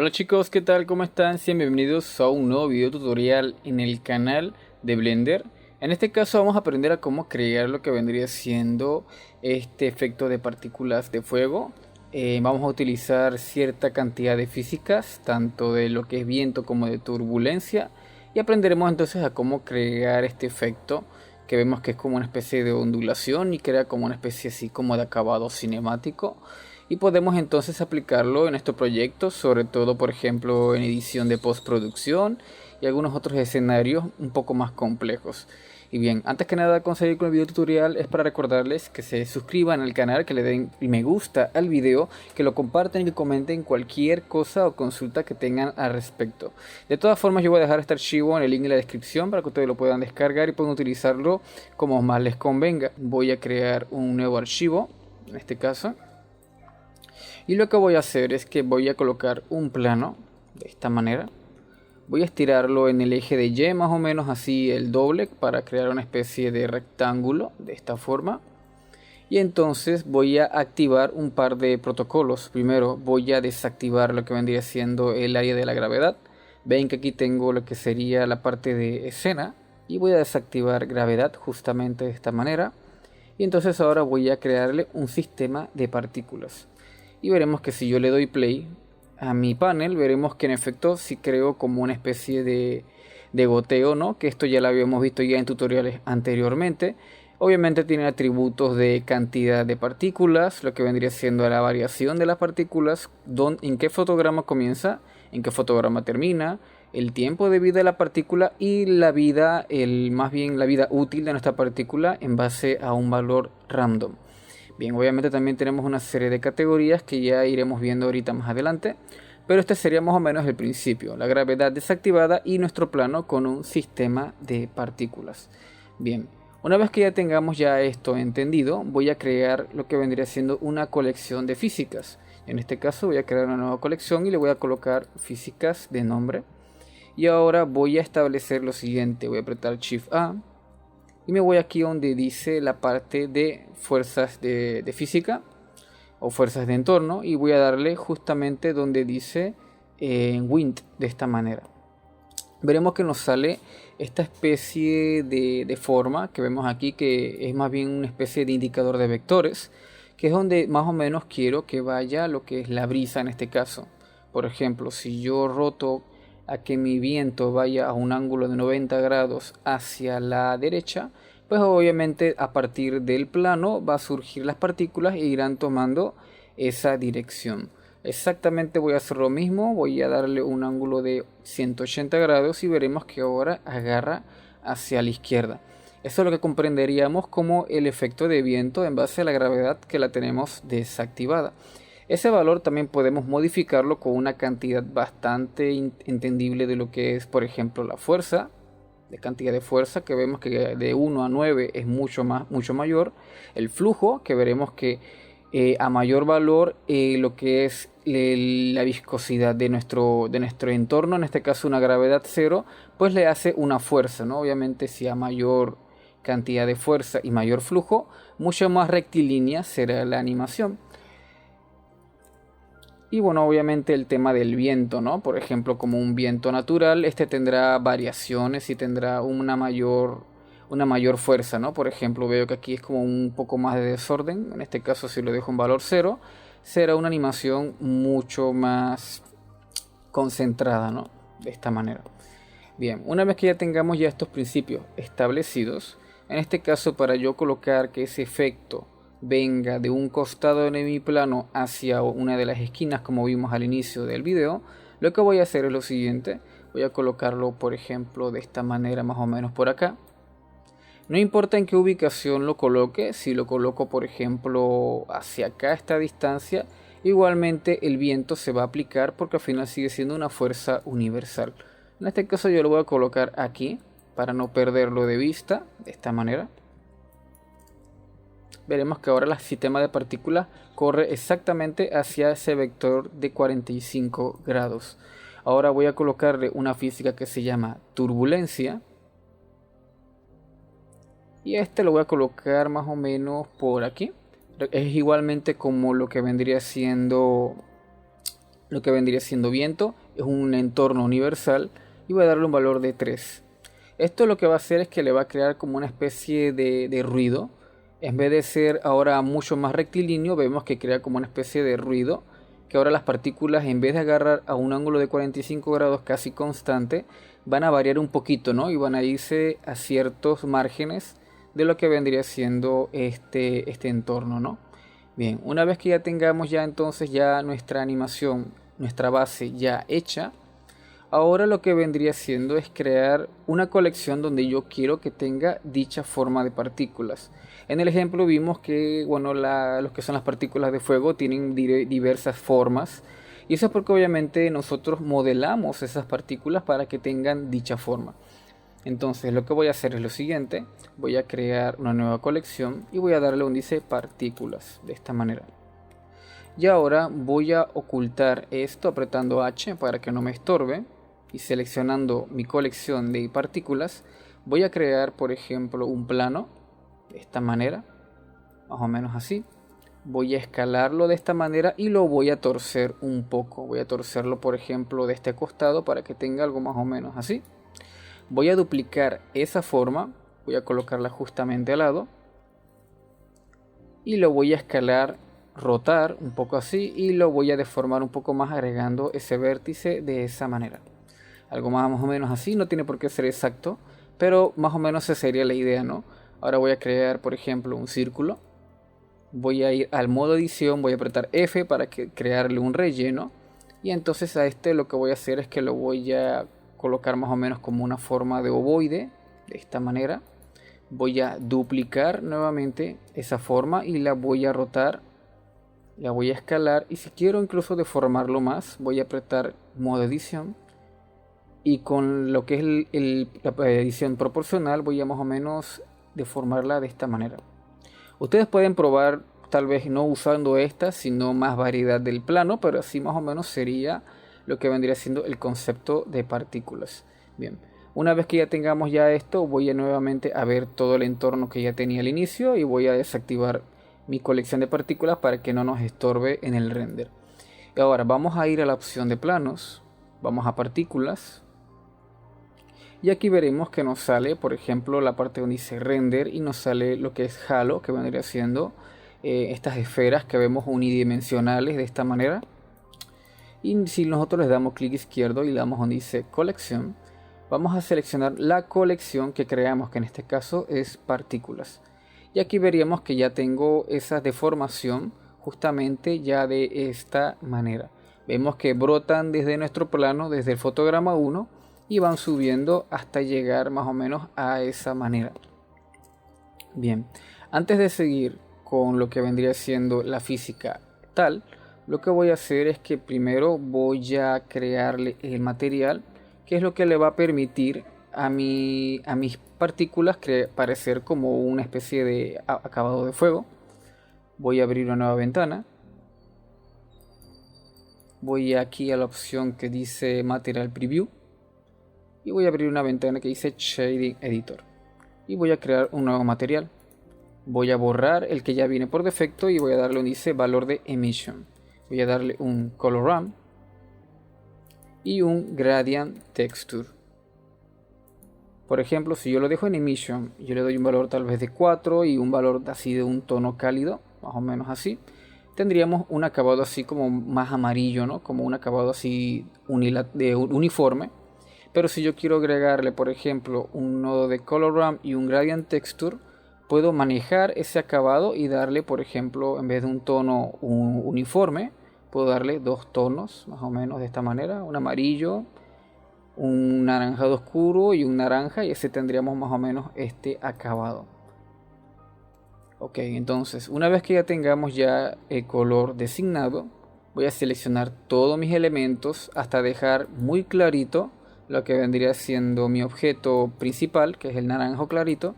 Hola chicos, ¿qué tal? ¿Cómo están? Sean bienvenidos a un nuevo video tutorial en el canal de Blender. En este caso vamos a aprender a cómo crear lo que vendría siendo este efecto de partículas de fuego. Vamos a utilizar cierta cantidad de físicas, tanto de lo que es viento como de turbulencia. Y aprenderemos entonces a cómo crear este efecto, que vemos que es como una especie de ondulación y crea como una especie así como de acabado cinemático. Y podemos entonces aplicarlo en estos proyectos, sobre todo por ejemplo en edición de postproducción y algunos otros escenarios un poco más complejos. Y bien, antes que nada conseguir con el video tutorial es para recordarles que se suscriban al canal, que le den me gusta al video, que lo compartan y que comenten cualquier cosa o consulta que tengan al respecto. De todas formas yo voy a dejar este archivo en el link en la descripción para que ustedes lo puedan descargar y puedan utilizarlo como más les convenga. Voy a crear un nuevo archivo, en este caso. Y lo que voy a hacer es que voy a colocar un plano de esta manera. Voy a estirarlo en el eje de Y más o menos así el doble para crear una especie de rectángulo de esta forma. Y entonces voy a activar un par de protocolos. Primero voy a desactivar lo que vendría siendo el área de la gravedad. Ven que aquí tengo lo que sería la parte de escena. Y voy a desactivar gravedad justamente de esta manera. Y entonces ahora voy a crearle un sistema de partículas. Y veremos que si yo le doy play a mi panel, veremos que en efecto si creo como una especie de goteo, ¿no? Que esto ya lo habíamos visto ya en tutoriales anteriormente. Obviamente tiene atributos de cantidad de partículas, lo que vendría siendo la variación de las partículas, en qué fotograma comienza, en qué fotograma termina, el tiempo de vida de la partícula y la vida, más bien la vida útil de nuestra partícula en base a un valor random. Bien, obviamente también tenemos una serie de categorías que ya iremos viendo ahorita más adelante, pero este sería más o menos el principio, la gravedad desactivada y nuestro plano con un sistema de partículas. Bien, una vez que ya tengamos ya esto entendido, voy a crear lo que vendría siendo una colección de físicas. En este caso voy a crear una nueva colección y le voy a colocar físicas de nombre. Y ahora voy a establecer lo siguiente, voy a apretar Shift A. Y me voy aquí donde dice la parte de fuerzas de física o fuerzas de entorno. Y voy a darle justamente donde dice Wind de esta manera. Veremos que nos sale esta especie de forma que vemos aquí, que es más bien una especie de indicador de vectores, que es donde más o menos quiero que vaya lo que es la brisa en este caso. Por ejemplo, si yo roto a que mi viento vaya a un ángulo de 90 grados hacia la derecha, pues obviamente a partir del plano va a surgir las partículas e irán tomando esa dirección. Exactamente voy a hacer lo mismo, voy a darle un ángulo de 180 grados y veremos que ahora agarra hacia la izquierda. Eso es lo que comprenderíamos como el efecto de viento en base a la gravedad que la tenemos desactivada. Ese valor también podemos modificarlo con una cantidad bastante entendible de lo que es, por ejemplo, la fuerza, de cantidad de fuerza, que vemos que de 1 a 9 es mucho mayor. El flujo, que veremos que a mayor valor lo que es la viscosidad de nuestro entorno, en este caso una gravedad cero, pues le hace una fuerza, ¿no? Obviamente si a mayor cantidad de fuerza y mayor flujo, mucho más rectilínea será la animación. Y bueno, obviamente el tema del viento, ¿no? Por ejemplo, como un viento natural, este tendrá variaciones y tendrá una mayor fuerza, ¿no? Por ejemplo, veo que aquí es como un poco más de desorden. En este caso, si lo dejo en valor 0, será una animación mucho más concentrada, ¿no? De esta manera. Bien, una vez que ya tengamos ya estos principios establecidos, en este caso para yo colocar que ese efecto venga de un costado de mi plano hacia una de las esquinas como vimos al inicio del video, lo que voy a hacer es lo siguiente. Voy a colocarlo por ejemplo de esta manera más o menos por acá. No importa en qué ubicación lo coloque, si lo coloco por ejemplo hacia acá a esta distancia, igualmente el viento se va a aplicar porque al final sigue siendo una fuerza universal. En este caso yo lo voy a colocar aquí para no perderlo de vista de esta manera. Veremos que ahora el sistema de partículas corre exactamente hacia ese vector de 45 grados. Ahora voy a colocarle una física que se llama turbulencia. Y este lo voy a colocar más o menos por aquí. Es igualmente como lo que vendría siendo lo que vendría siendo viento, es un entorno universal y voy a darle un valor de 3. Esto lo que va a hacer es que le va a crear como una especie de ruido. En vez de ser ahora mucho más rectilíneo, vemos que crea como una especie de ruido, que ahora las partículas, en vez de agarrar a un ángulo de 45 grados casi constante, van a variar un poquito, ¿no? Y van a irse a ciertos márgenes de lo que vendría siendo este entorno, ¿no? Bien, una vez que ya tengamos ya entonces ya nuestra animación, nuestra base ya hecha, ahora lo que vendría siendo es crear una colección donde yo quiero que tenga dicha forma de partículas. En el ejemplo vimos que bueno, los que son las partículas de fuego tienen diversas formas. Y eso es porque obviamente nosotros modelamos esas partículas para que tengan dicha forma. Entonces lo que voy a hacer es lo siguiente. Voy a crear una nueva colección y voy a darle un dice partículas de esta manera. Y ahora voy a ocultar esto apretando H para que no me estorbe. Y seleccionando mi colección de partículas, voy a crear por ejemplo un plano de esta manera, más o menos así. Voy a escalarlo de esta manera y lo voy a torcer un poco. Voy a torcerlo por ejemplo de este costado para que tenga algo más o menos así. Voy a duplicar esa forma, voy a colocarla justamente al lado y lo voy a escalar, rotar un poco así y lo voy a deformar un poco más agregando ese vértice de esa manera. Algo más o menos así, no tiene por qué ser exacto, pero más o menos esa sería la idea, ¿no? Ahora voy a crear, por ejemplo, un círculo. Voy a ir al modo edición, voy a apretar F para crearle un relleno. Y entonces a este lo que voy a hacer es que lo voy a colocar más o menos como una forma de ovoide, de esta manera. Voy a duplicar nuevamente esa forma y la voy a rotar. La voy a escalar y si quiero incluso deformarlo más, voy a apretar modo edición. Y con lo que es la edición proporcional voy a más o menos deformarla de esta manera. Ustedes pueden probar tal vez no usando esta, sino más variedad del plano, pero así más o menos sería lo que vendría siendo el concepto de partículas. Bien, una vez que ya tengamos ya esto, voy a nuevamente a ver todo el entorno que ya tenía al inicio y voy a desactivar mi colección de partículas para que no nos estorbe en el render. Y ahora vamos a ir a la opción de planos, vamos a partículas. Y aquí veremos que nos sale, por ejemplo, la parte donde dice render y nos sale lo que es halo, que vendría siendo estas esferas que vemos unidimensionales de esta manera. Y si nosotros les damos clic izquierdo y le damos donde dice colección, vamos a seleccionar la colección que creamos, que en este caso es partículas. Y aquí veríamos que ya tengo esa deformación justamente ya de esta manera. Vemos que brotan desde nuestro plano, desde el fotograma 1, y van subiendo hasta llegar más o menos a esa manera. Bien, antes de seguir con lo que vendría siendo la física tal, lo que voy a hacer es que primero voy a crearle el material, que es lo que le va a permitir a mis partículas parecer como una especie de acabado de fuego. Voy a abrir una nueva ventana. Voy aquí a la opción que dice Material Preview. Y voy a abrir una ventana que dice Shading Editor. Y voy a crear un nuevo material. Voy a borrar el que ya viene por defecto y voy a darle un dice valor de emission. Voy a darle un Color Ramp y un Gradient Texture. Por ejemplo, si yo lo dejo en emission, yo le doy un valor tal vez de 4 y un valor así de un tono cálido, más o menos así, tendríamos un acabado así como más amarillo, ¿no? Como un acabado así uniforme. Pero si yo quiero agregarle, por ejemplo, un nodo de Color Ramp y un Gradient Texture, puedo manejar ese acabado y darle, por ejemplo, en vez de un tono uniforme, puedo darle dos tonos, más o menos de esta manera, un amarillo, un naranjado oscuro y un naranja, y ese tendríamos más o menos este acabado. Ok, entonces, una vez que ya tengamos ya el color designado, voy a seleccionar todos mis elementos hasta dejar muy clarito lo que vendría siendo mi objeto principal, que es el naranjo clarito,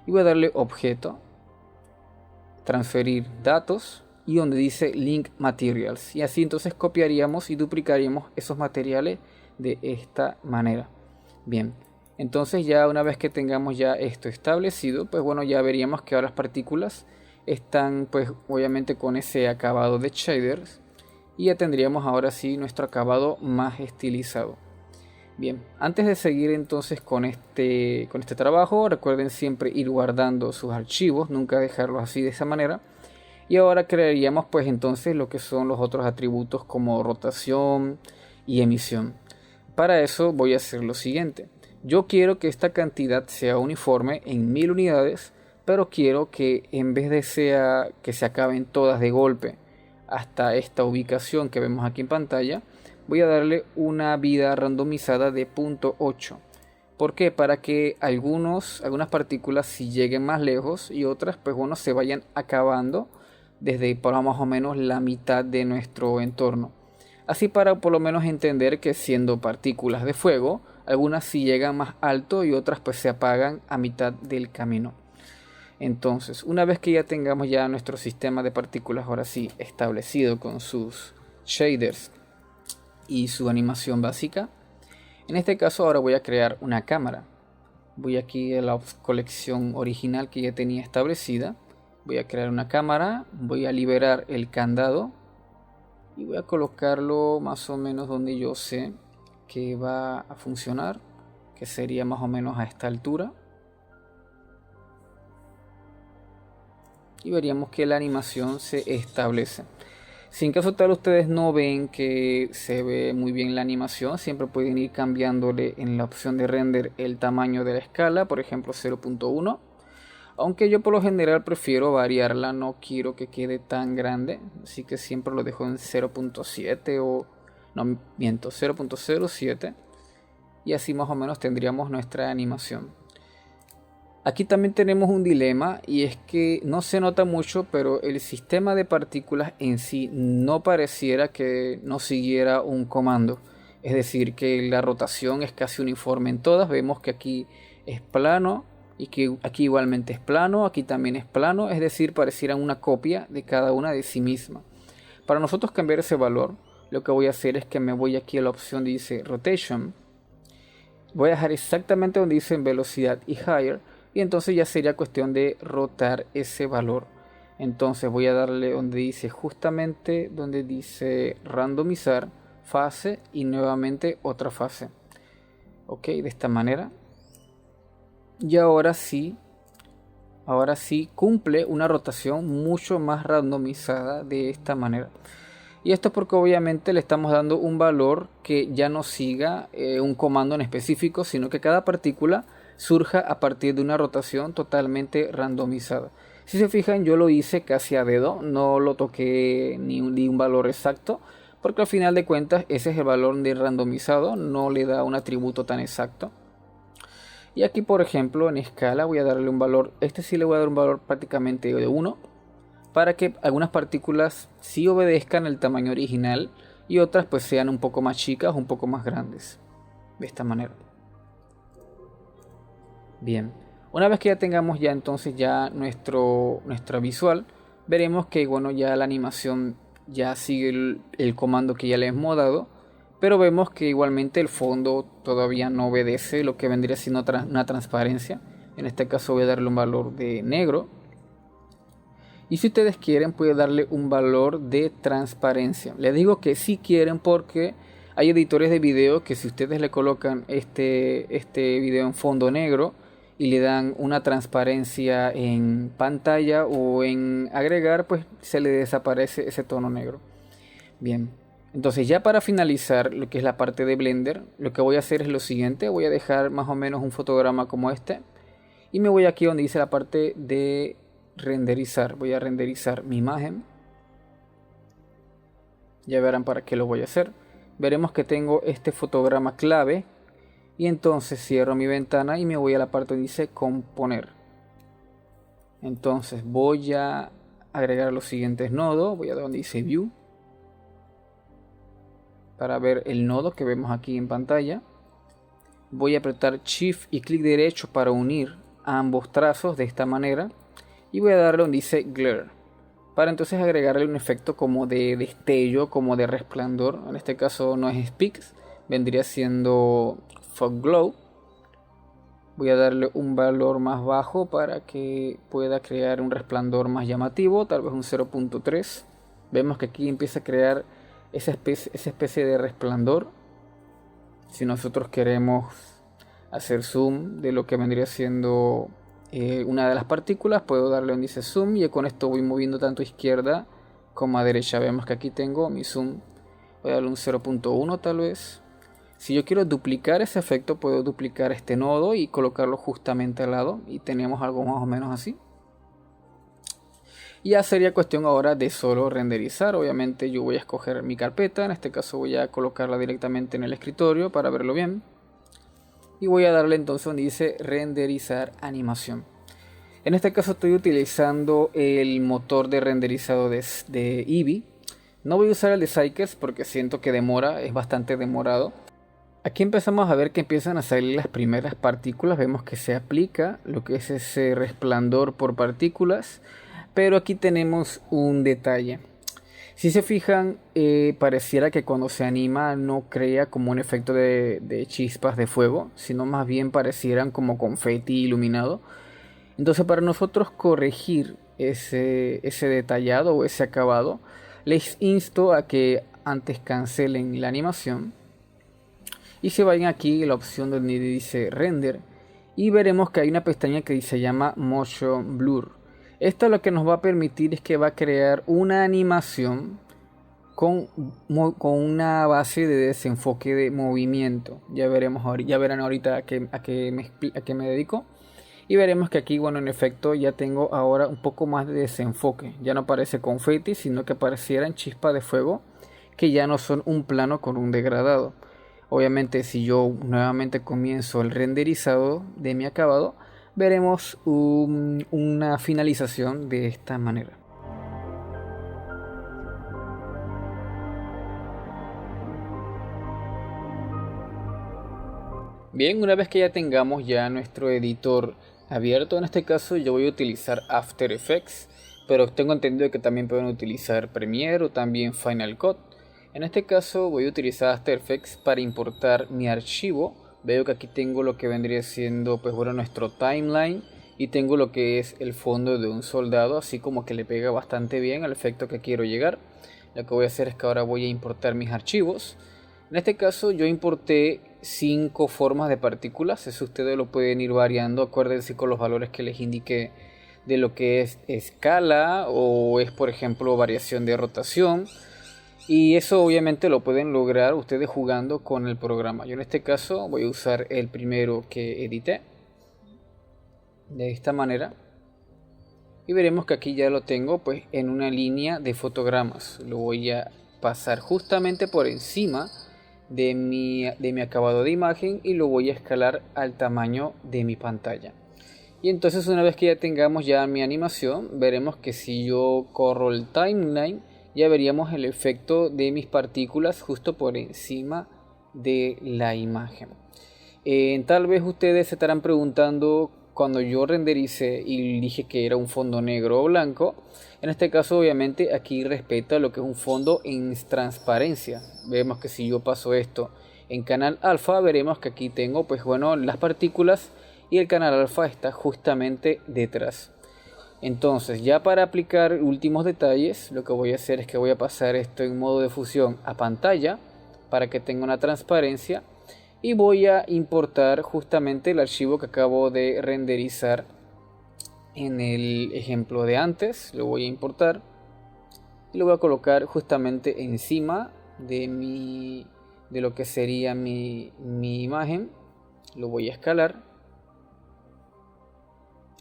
y voy a darle objeto, transferir datos y donde dice link materials, y así entonces copiaríamos y duplicaríamos esos materiales de esta manera. Bien, entonces ya una vez que tengamos ya esto establecido, pues bueno, ya veríamos que ahora las partículas están pues obviamente con ese acabado de shaders. y ya tendríamos ahora sí nuestro acabado más estilizado. Bien, antes de seguir entonces con este trabajo, recuerden siempre ir guardando sus archivos, nunca dejarlos así de esa manera. Y ahora crearíamos pues entonces lo que son los otros atributos como rotación y emisión. Para eso voy a hacer lo siguiente. Yo quiero que esta cantidad sea uniforme en 1000 unidades, pero quiero que en vez de que se acaben todas de golpe hasta esta ubicación que vemos aquí en pantalla, voy a darle una vida randomizada de 0.8. ¿Por qué? Para que algunas partículas sí lleguen más lejos y otras pues bueno se vayan acabando desde por más o menos la mitad de nuestro entorno. Así para por lo menos entender que siendo partículas de fuego, algunas sí llegan más alto y otras pues se apagan a mitad del camino. Entonces, una vez que ya tengamos ya nuestro sistema de partículas ahora sí establecido con sus shaders y su animación básica, en este caso ahora voy a crear una cámara. Voy aquí a la colección original que ya tenía establecida. Voy a crear una cámara, voy a liberar el candado y voy a colocarlo más o menos donde yo sé que va a funcionar, que sería más o menos a esta altura. Y veríamos que la animación se establece. Si en caso tal ustedes no ven que se ve muy bien la animación, siempre pueden ir cambiándole en la opción de render el tamaño de la escala, por ejemplo 0.1. Aunque yo por lo general prefiero variarla, no quiero que quede tan grande, así que siempre lo dejo en 0.7 o no miento, 0.07 y así más o menos tendríamos nuestra animación. Aquí también tenemos un dilema y es que no se nota mucho, pero el sistema de partículas en sí no pareciera que no siguiera un comando. Es decir, que la rotación es casi uniforme en todas. Vemos que aquí es plano y que aquí igualmente es plano, aquí también es plano. Es decir, parecieran una copia de cada una de sí misma. Para nosotros cambiar ese valor, lo que voy a hacer es que me voy aquí a la opción que dice Rotation. Voy a dejar exactamente donde dice velocidad y Higher. Y entonces ya sería cuestión de rotar ese valor. Entonces voy a darle donde dice justamente donde dice randomizar fase y nuevamente otra fase. Ok, de esta manera. Y ahora sí cumple una rotación mucho más randomizada de esta manera. Y esto es porque obviamente le estamos dando un valor que ya no siga un comando en específico, sino que cada partícula surja a partir de una rotación totalmente randomizada. Si se fijan, yo lo hice casi a dedo, no lo toqué ni un valor exacto, porque al final de cuentas ese es el valor de randomizado, no le da un atributo tan exacto. Y aquí por ejemplo en escala voy a darle un valor, sí le voy a dar un valor prácticamente de 1, para que algunas partículas sí obedezcan el tamaño original y otras pues sean un poco más chicas, un poco más grandes, de esta manera. Bien, una vez que ya tengamos ya entonces ya nuestra visual, veremos que bueno ya la animación ya sigue el comando que ya le hemos dado, pero vemos que igualmente el fondo todavía no obedece lo que vendría siendo una transparencia. En este caso voy a darle un valor de negro. Y si ustedes quieren, pueden darle un valor de transparencia. Les digo que si quieren porque hay editores de video que si ustedes le colocan este video en fondo negro y le dan una transparencia en pantalla o en agregar, pues se le desaparece ese tono negro. Bien, entonces ya para finalizar lo que es la parte de Blender, lo que voy a hacer es lo siguiente. Voy a dejar más o menos un fotograma como este y me voy aquí donde dice la parte de renderizar. Voy a renderizar mi imagen. Ya verán para qué lo voy a hacer. Veremos que tengo este fotograma clave y entonces cierro mi ventana y me voy a la parte donde dice componer. Entonces voy a agregar los siguientes nodos. Voy a donde dice view para ver el nodo que vemos aquí en pantalla. Voy a apretar shift y clic derecho para unir ambos trazos de esta manera. Y voy a darle donde dice glare para entonces agregarle un efecto como de destello, como de resplandor. En este caso no es Speaks, vendría siendo Fog Glow. Voy a darle un valor más bajo para que pueda crear un resplandor más llamativo, tal vez un 0.3. Vemos que aquí empieza a crear esa especie de resplandor. Si nosotros queremos hacer zoom de lo que vendría siendo una de las partículas, puedo darle un índice zoom y con esto voy moviendo tanto a izquierda como a derecha. Vemos que aquí tengo mi zoom, voy a darle un 0.1 tal vez. Si yo quiero duplicar ese efecto, puedo duplicar este nodo y colocarlo justamente al lado y tenemos algo más o menos así. Ya sería cuestión ahora de solo renderizar. Obviamente yo voy a escoger mi carpeta, en este caso voy a colocarla directamente en el escritorio para verlo bien. Y voy a darle entonces donde dice renderizar animación. En este caso estoy utilizando el motor de renderizado de Eevee. No voy a usar el de Cykers porque siento que demora, es bastante demorado. Aquí empezamos a ver que empiezan a salir las primeras partículas. Vemos que se aplica lo que es ese resplandor por partículas. Pero aquí tenemos un detalle. Si se fijan, pareciera que cuando se anima no crea como un efecto de chispas de fuego, sino más bien parecieran como confeti iluminado. Entonces, para nosotros corregir ese detallado o ese acabado, les insto a que antes cancelen la animación y se vayan aquí a la opción donde dice render y veremos que hay una pestaña que se llama motion blur. Esto lo que nos va a permitir es que va a crear una animación con una base de desenfoque de movimiento. Ya verán ahorita a qué me dedico. Y veremos que aquí, bueno, en efecto ya tengo ahora un poco más de desenfoque. Ya no parece confeti, sino que parecieran chispas de fuego que ya no son un plano con un degradado. Obviamente si yo nuevamente comienzo el renderizado de mi acabado, veremos una finalización de esta manera. Bien, una vez que ya tengamos ya nuestro editor abierto, en este caso yo voy a utilizar After Effects, pero tengo entendido que también pueden utilizar Premiere o también Final Cut. En este caso voy a utilizar After Effects para importar mi archivo. Veo que aquí tengo lo que vendría siendo pues bueno nuestro timeline y tengo lo que es el fondo de un soldado, así como que le pega bastante bien al efecto que quiero llegar. Lo que voy a hacer es que ahora voy a importar mis archivos. En este caso yo importé 5 formas de partículas, eso ustedes lo pueden ir variando, acuérdense con los valores que les indiqué de lo que es escala o es por ejemplo variación de rotación. Y eso obviamente lo pueden lograr ustedes jugando con el programa. Yo en este caso voy a usar el primero que edité. De esta manera. Y veremos que aquí ya lo tengo pues en una línea de fotogramas. Lo voy a pasar justamente por encima de mi acabado de imagen. Y lo voy a escalar al tamaño de mi pantalla. Y entonces una vez que ya tengamos ya mi animación, veremos que si yo corro el timeline, ya veríamos el efecto de mis partículas justo por encima de la imagen. Tal vez ustedes se estarán preguntando, cuando yo renderice y dije que era un fondo negro o blanco, en este caso obviamente aquí respeta lo que es un fondo en transparencia. Vemos que si yo paso esto en canal alfa, veremos que aquí tengo pues bueno las partículas y el canal alfa está justamente detrás. Entonces ya para aplicar últimos detalles, lo que voy a hacer es que voy a pasar esto en modo de fusión a pantalla para que tenga una transparencia y voy a importar justamente el archivo que acabo de renderizar en el ejemplo de antes. Lo voy a importar y lo voy a colocar justamente encima de lo que sería mi imagen. Lo voy a escalar.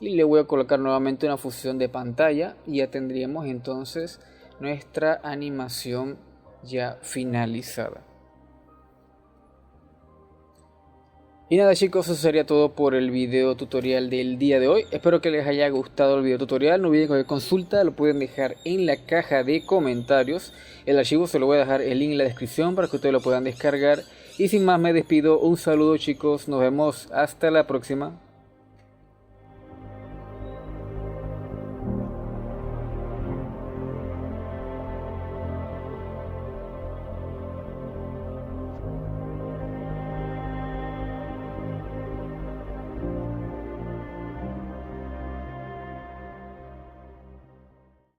Y le voy a colocar nuevamente una fusión de pantalla y ya tendríamos entonces nuestra animación ya finalizada. Y nada chicos, eso sería todo por el video tutorial del día de hoy. Espero que les haya gustado el video tutorial. No olviden cualquier consulta lo pueden dejar en la caja de comentarios. El archivo se lo voy a dejar el link en la descripción para que ustedes lo puedan descargar. Y sin más me despido, un saludo chicos, nos vemos hasta la próxima.